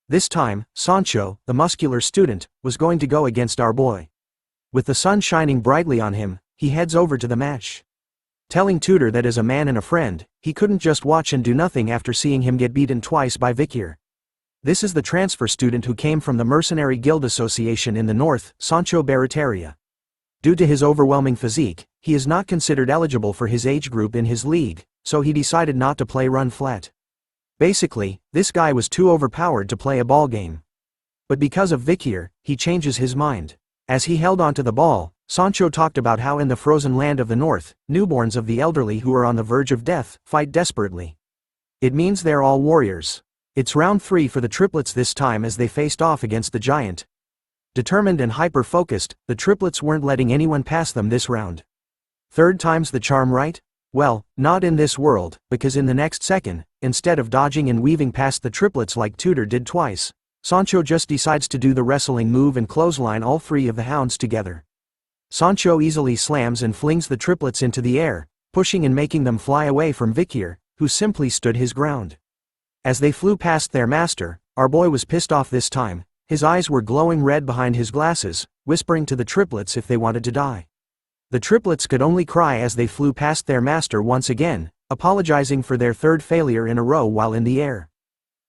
This time, Sancho, the muscular student, was going to go against our boy. With the sun shining brightly on him, he heads over to the match. Telling Tutor that as a man and a friend, he couldn't just watch and do nothing after seeing him get beaten twice by Vikir. This is the transfer student who came from the Mercenary Guild Association in the north, Sancho Barataria. Due to his overwhelming physique, he is not considered eligible for his age group in his league, so he decided not to play run flat. Basically, this guy was too overpowered to play a ball game. But because of Vikir, he changes his mind. As he held onto the ball, Sancho talked about how in the frozen land of the north, newborns of the elderly who are on the verge of death, fight desperately. It means they're all warriors. It's round 3 for the triplets this time as they faced off against the giant. Determined and hyper-focused, the triplets weren't letting anyone pass them this round. Third time's the charm, right? Well, not in this world, because in the next second, instead of dodging and weaving past the triplets like Tutor did twice, Sancho just decides to do the wrestling move and clothesline all 3 of the hounds together. Sancho easily slams and flings the triplets into the air, pushing and making them fly away from Vikir, who simply stood his ground. As they flew past their master, our boy was pissed off this time. His eyes were glowing red behind his glasses, whispering to the triplets if they wanted to die. The triplets could only cry as they flew past their master once again, apologizing for their 3rd failure in a row while in the air.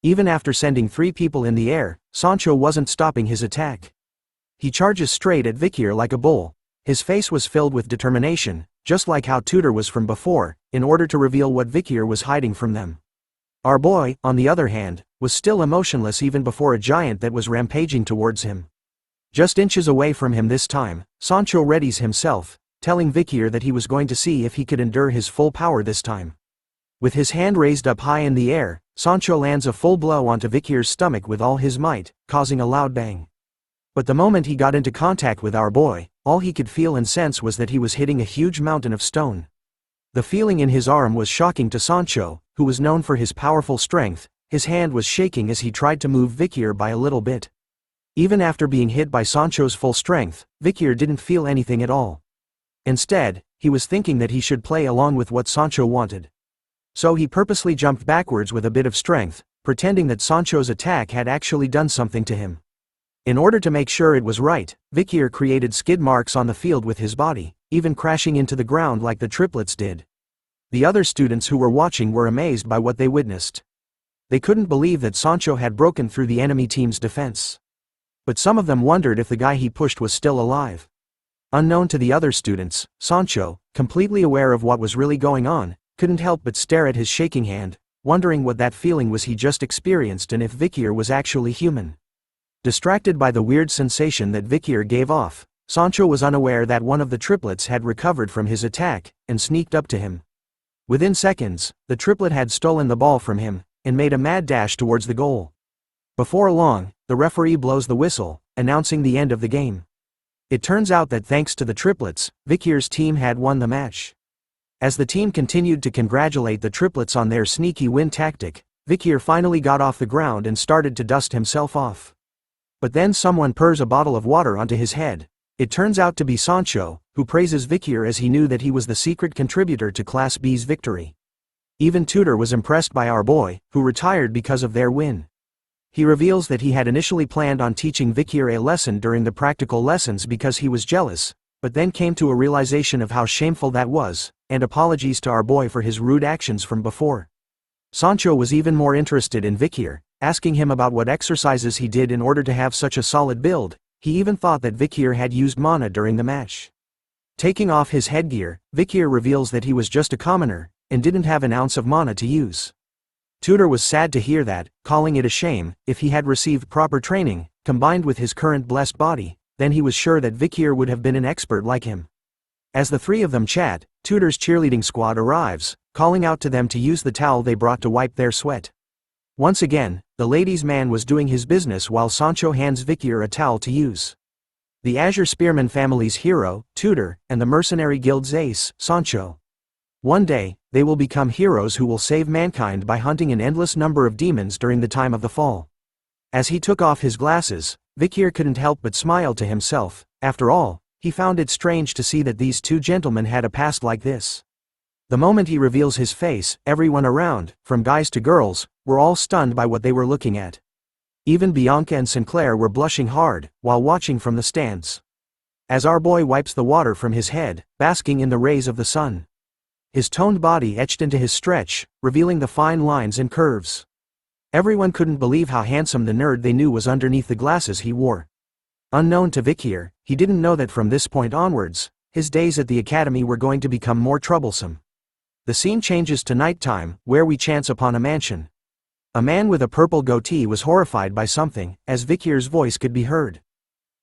Even after sending 3 people in the air, Sancho wasn't stopping his attack. He charges straight at Vikir like a bull. His face was filled with determination, just like how Tutor was from before, in order to reveal what Vikir was hiding from them. Our boy, on the other hand, was still emotionless even before a giant that was rampaging towards him. Just inches away from him this time, Sancho readies himself, telling Vikir that he was going to see if he could endure his full power this time. With his hand raised up high in the air, Sancho lands a full blow onto Vikir's stomach with all his might, causing a loud bang. But the moment he got into contact with our boy, all he could feel and sense was that he was hitting a huge mountain of stone. The feeling in his arm was shocking to Sancho, who was known for his powerful strength. His hand was shaking as he tried to move Vikir by a little bit. Even after being hit by Sancho's full strength, Vikir didn't feel anything at all. Instead, he was thinking that he should play along with what Sancho wanted. So he purposely jumped backwards with a bit of strength, pretending that Sancho's attack had actually done something to him. In order to make sure it was right, Vikir created skid marks on the field with his body, even crashing into the ground like the triplets did. The other students who were watching were amazed by what they witnessed. They couldn't believe that Sancho had broken through the enemy team's defense. But some of them wondered if the guy he pushed was still alive. Unknown to the other students, Sancho, completely aware of what was really going on, couldn't help but stare at his shaking hand, wondering what that feeling was he just experienced and if Vikir was actually human. Distracted by the weird sensation that Vikir gave off, Sancho was unaware that one of the triplets had recovered from his attack and sneaked up to him. Within seconds, the triplet had stolen the ball from him and made a mad dash towards the goal. Before long, the referee blows the whistle, announcing the end of the game. It turns out that thanks to the triplets, Vikir's team had won the match. As the team continued to congratulate the triplets on their sneaky win tactic, Vikir finally got off the ground and started to dust himself off. But then someone pours a bottle of water onto his head. It turns out to be Sancho, who praises Vikir as he knew that he was the secret contributor to Class B's victory. Even Tutor was impressed by our boy, who retired because of their win. He reveals that he had initially planned on teaching Vikir a lesson during the practical lessons because he was jealous, but then came to a realization of how shameful that was, and apologies to our boy for his rude actions from before. Sancho was even more interested in Vikir, asking him about what exercises he did in order to have such a solid build. He even thought that Vikir had used mana during the match. Taking off his headgear, Vikir reveals that he was just a commoner, and didn't have an ounce of mana to use. Tutor was sad to hear that, calling it a shame. If he had received proper training, combined with his current blessed body, then he was sure that Vikir would have been an expert like him. As the 3 of them chat, Tutor's cheerleading squad arrives, calling out to them to use the towel they brought to wipe their sweat. Once again, the ladies' man was doing his business while Sancho hands Vikir a towel to use. The Azure Spearman family's hero, Tutor, and the Mercenary Guild's ace, Sancho. One day, they will become heroes who will save mankind by hunting an endless number of demons during the time of the fall. As he took off his glasses, Vikir couldn't help but smile to himself. After all, he found it strange to see that these 2 gentlemen had a past like this. The moment he reveals his face, everyone around, from guys to girls, were all stunned by what they were looking at. Even Bianca and Sinclair were blushing hard, while watching from the stands. As our boy wipes the water from his head, basking in the rays of the sun. His toned body etched into his stretch, revealing the fine lines and curves. Everyone couldn't believe how handsome the nerd they knew was underneath the glasses he wore. Unknown to Vikir, he didn't know that from this point onwards, his days at the academy were going to become more troublesome. The scene changes to nighttime, where we chance upon a mansion. A man with a purple goatee was horrified by something, as Vikir's voice could be heard.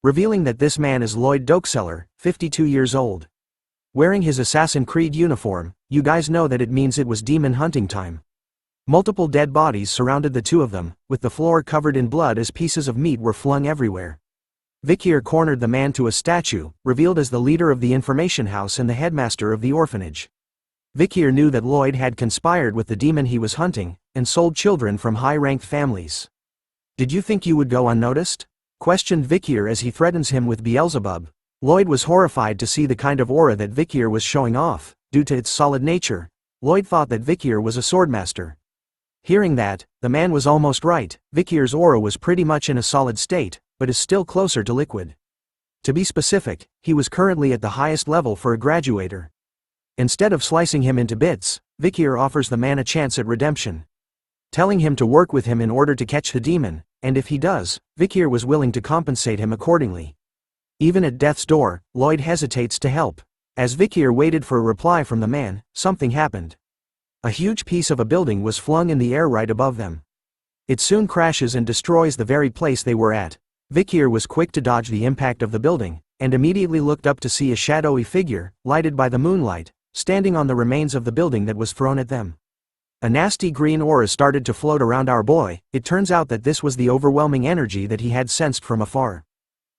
Revealing that this man is Lloyd Dokeseller, 52 years old. Wearing his Assassin's Creed uniform, you guys know that it means it was demon hunting time. Multiple dead bodies surrounded the two of them, with the floor covered in blood as pieces of meat were flung everywhere. Vikir cornered the man to a statue, revealed as the leader of the information house and the headmaster of the orphanage. Vikir knew that Lloyd had conspired with the demon he was hunting, and sold children from high-ranked families. "Did you think you would go unnoticed?" questioned Vikir as he threatens him with Beelzebub. Lloyd was horrified to see the kind of aura that Vikir was showing off. Due to its solid nature, Lloyd thought that Vikir was a swordmaster. Hearing that, the man was almost right. Vikir's aura was pretty much in a solid state, but is still closer to liquid. To be specific, he was currently at the highest level for a graduator. Instead of slicing him into bits, Vikir offers the man a chance at redemption. Telling him to work with him in order to catch the demon, and if he does, Vikir was willing to compensate him accordingly. Even at death's door, Lloyd hesitates to help. As Vikir waited for a reply from the man, something happened. A huge piece of a building was flung in the air right above them. It soon crashes and destroys the very place they were at. Vikir was quick to dodge the impact of the building, and immediately looked up to see a shadowy figure, lighted by the moonlight, standing on the remains of the building that was thrown at them. A nasty green aura started to float around our boy. It turns out that this was the overwhelming energy that he had sensed from afar.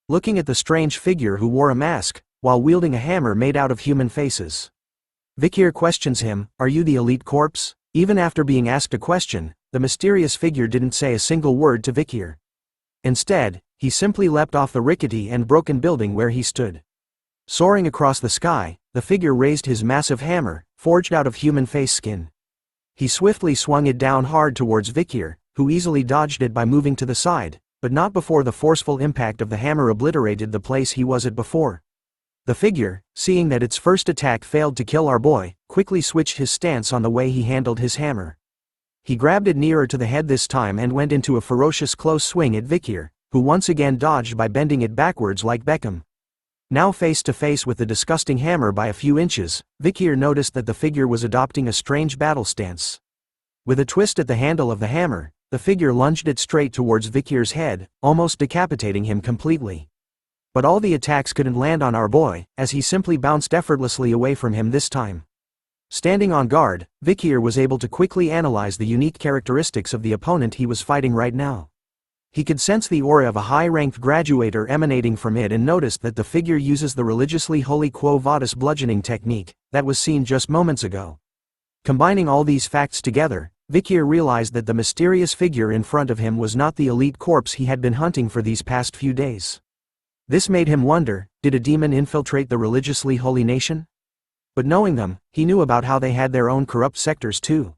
Looking at the strange figure who wore a mask, while wielding a hammer made out of human faces. Vikir questions him, "Are you the elite corpse?" Even after being asked a question, the mysterious figure didn't say a single word to Vikir. Instead, he simply leapt off the rickety and broken building where he stood. Soaring across the sky, the figure raised his massive hammer, forged out of human face skin. He swiftly swung it down hard towards Vikir, who easily dodged it by moving to the side, but not before the forceful impact of the hammer obliterated the place he was at before. The figure, seeing that its first attack failed to kill our boy, quickly switched his stance on the way he handled his hammer. He grabbed it nearer to the head this time and went into a ferocious close swing at Vikir, who once again dodged by bending it backwards like Beckham. Now face to face with the disgusting hammer by a few inches, Vikir noticed that the figure was adopting a strange battle stance. With a twist at the handle of the hammer, the figure lunged it straight towards Vikir's head, almost decapitating him completely. But all the attacks couldn't land on our boy, as he simply bounced effortlessly away from him this time. Standing on guard, Vikir was able to quickly analyze the unique characteristics of the opponent he was fighting right now. He could sense the aura of a high-ranked graduator emanating from it and noticed that the figure uses the religiously holy Quo Vadis bludgeoning technique that was seen just moments ago. Combining all these facts together, Vikir realized that the mysterious figure in front of him was not the elite corpse he had been hunting for these past few days. This made him wonder, did a demon infiltrate the religiously holy nation? But knowing them, he knew about how they had their own corrupt sectors too.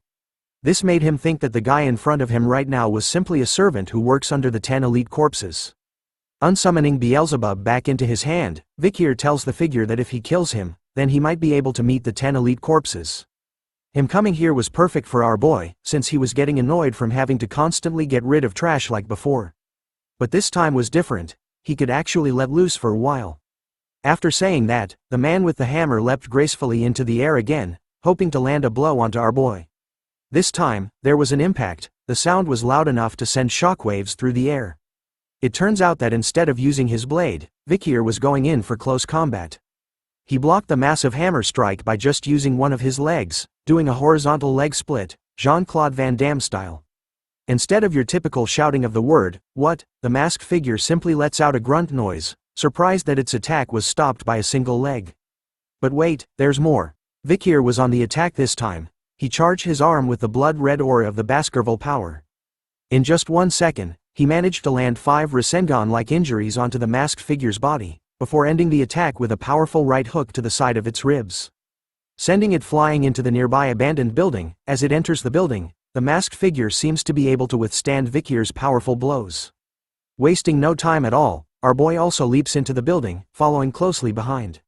This made him think that the guy in front of him right now was simply a servant who works under the 10 elite corpses. Unsummoning Beelzebub back into his hand, Vikir tells the figure that if he kills him, then he might be able to meet the 10 elite corpses. Him coming here was perfect for our boy, since he was getting annoyed from having to constantly get rid of trash like before. But this time was different. He could actually let loose for a while. After saying that, the man with the hammer leapt gracefully into the air again, hoping to land a blow onto our boy. This time, there was an impact. The sound was loud enough to send shockwaves through the air. It turns out that instead of using his blade, Vikir was going in for close combat. He blocked the massive hammer strike by just using one of his legs, doing a horizontal leg split, Jean-Claude Van Damme style. Instead of your typical shouting of the word, "What?" the masked figure simply lets out a grunt noise, surprised that its attack was stopped by a single leg. But wait, there's more. Vikir was on the attack this time. He charged his arm with the blood-red aura of the Baskerville power. In just 1 second, he managed to land 5 Rasengan-like injuries onto the masked figure's body, before ending the attack with a powerful right hook to the side of its ribs. Sending it flying into the nearby abandoned building. As it enters the building, the masked figure seems to be able to withstand Vikir's powerful blows. Wasting no time at all, our boy also leaps into the building, following closely behind.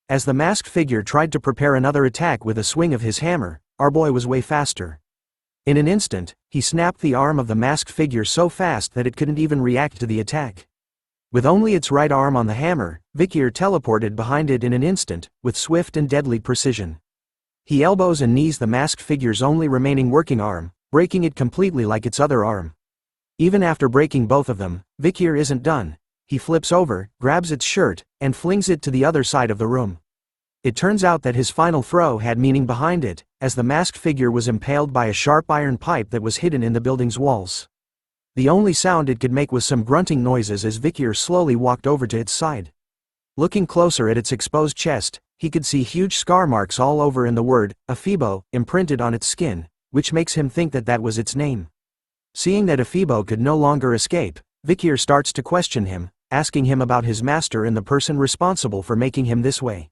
As the masked figure tried to prepare another attack with a swing of his hammer, our boy was way faster. In an instant, he snapped the arm of the masked figure so fast that it couldn't even react to the attack. With only its right arm on the hammer, Vikir teleported behind it in an instant, with swift and deadly precision. He elbows and knees the masked figure's only remaining working arm, breaking it completely like its other arm. Even after breaking both of them, Vikir isn't done. He flips over, grabs its shirt, and flings it to the other side of the room. It turns out that his final throw had meaning behind it, as the masked figure was impaled by a sharp iron pipe that was hidden in the building's walls. The only sound it could make was some grunting noises as Vikir slowly walked over to its side. Looking closer at its exposed chest, he could see huge scar marks all over and the word, Afibo, imprinted on its skin, which makes him think that that was its name. Seeing that Afibo could no longer escape, Vikir starts to question him, asking him about his master and the person responsible for making him this way.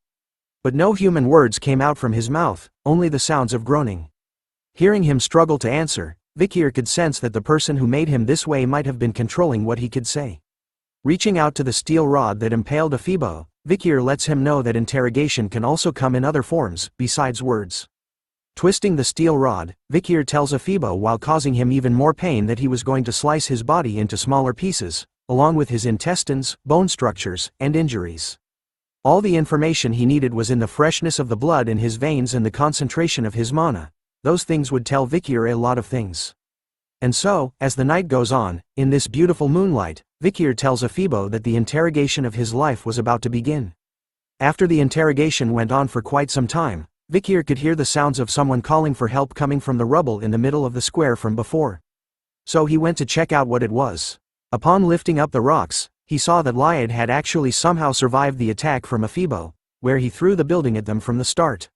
But no human words came out from his mouth, only the sounds of groaning. Hearing him struggle to answer, Vikir could sense that the person who made him this way might have been controlling what he could say. Reaching out to the steel rod that impaled Afibo, Vikir lets him know that interrogation can also come in other forms, besides words. Twisting the steel rod, Vikir tells Afibo while causing him even more pain that he was going to slice his body into smaller pieces, along with his intestines, bone structures, and injuries. All the information he needed was in the freshness of the blood in his veins and the concentration of his mana. Those things would tell Vikir a lot of things. And so, as the night goes on, in this beautiful moonlight, Vikir tells Afibo that the interrogation of his life was about to begin. After the interrogation went on for quite some time, Vikir could hear the sounds of someone calling for help coming from the rubble in the middle of the square from before. So he went to check out what it was. Upon lifting up the rocks, he saw that Lyad had actually somehow survived the attack from Afibo, where he threw the building at them from the start.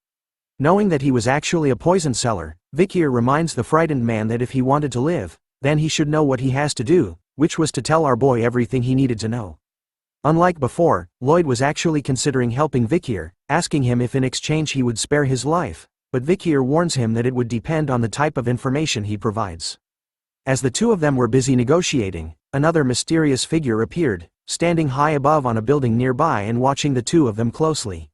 Knowing that he was actually a poison seller, Vikir reminds the frightened man that if he wanted to live, then he should know what he has to do, which was to tell our boy everything he needed to know. Unlike before, Lloyd was actually considering helping Vikir, asking him if in exchange he would spare his life, but Vikir warns him that it would depend on the type of information he provides. As the two of them were busy negotiating, another mysterious figure appeared, standing high above on a building nearby and watching the two of them closely.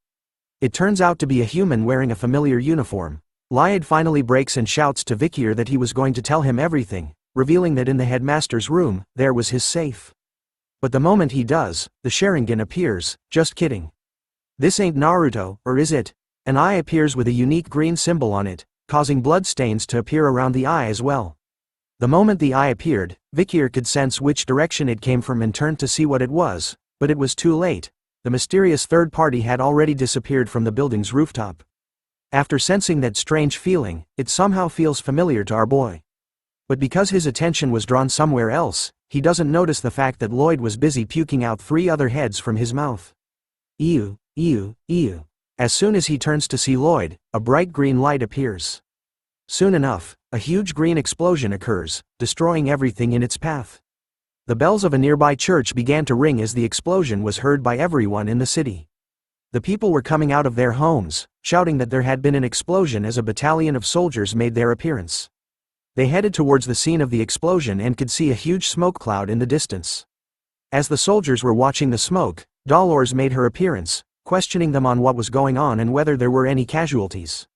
It turns out to be a human wearing a familiar uniform. Lyad finally breaks and shouts to Vikir that he was going to tell him everything, revealing that in the headmaster's room, there was his safe. But the moment he does, the Sharingan appears. Just kidding. This ain't Naruto, or is it? An eye appears with a unique green symbol on it, causing blood stains to appear around the eye as well. The moment the eye appeared, Vikir could sense which direction it came from and turned to see what it was, but it was too late. The mysterious third party had already disappeared from the building's rooftop. After sensing that strange feeling, it somehow feels familiar to our boy. But because his attention was drawn somewhere else, he doesn't notice the fact that Lloyd was busy puking out 3 other heads from his mouth. Ew, ew, ew. As soon as he turns to see Lloyd, a bright green light appears. Soon enough, a huge green explosion occurs, destroying everything in its path. The bells of a nearby church began to ring as the explosion was heard by everyone in the city. The people were coming out of their homes, shouting that there had been an explosion as a battalion of soldiers made their appearance. They headed towards the scene of the explosion and could see a huge smoke cloud in the distance. As the soldiers were watching the smoke, Dolores made her appearance, questioning them on what was going on and whether there were any casualties.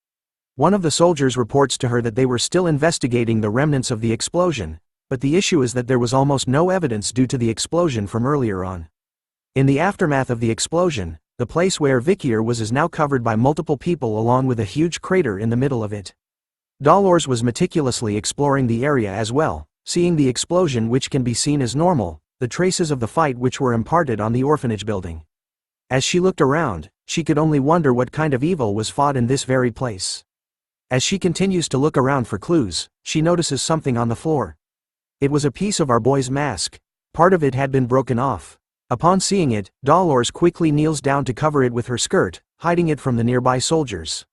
One of the soldiers reports to her that they were still investigating the remnants of the explosion, but the issue is that there was almost no evidence due to the explosion from earlier on. In the aftermath of the explosion, the place where Vikir was is now covered by multiple people along with a huge crater in the middle of it. Dolores was meticulously exploring the area as well, seeing the explosion which can be seen as normal, the traces of the fight which were imparted on the orphanage building. As she looked around, she could only wonder what kind of evil was fought in this very place. As she continues to look around for clues, she notices something on the floor. It was a piece of our boy's mask. Part of it had been broken off. Upon seeing it, Dolores quickly kneels down to cover it with her skirt, hiding it from the nearby soldiers.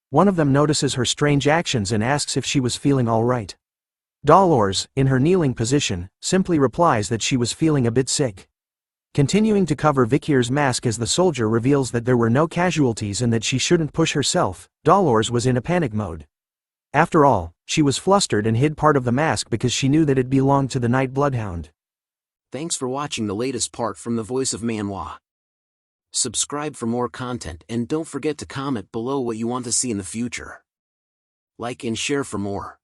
One of them notices her strange actions and asks if she was feeling all right. Dolores, in her kneeling position, simply replies that she was feeling a bit sick. Continuing to cover Vikir's mask as the soldier reveals that there were no casualties and that she shouldn't push herself, Dolores was in a panic mode. After all, she was flustered and hid part of the mask because she knew that it belonged to the Night Bloodhound. Thanks for watching the latest part from the voice of Manhwa. Subscribe for more content and don't forget to comment below what you want to see in the future. Like and share for more.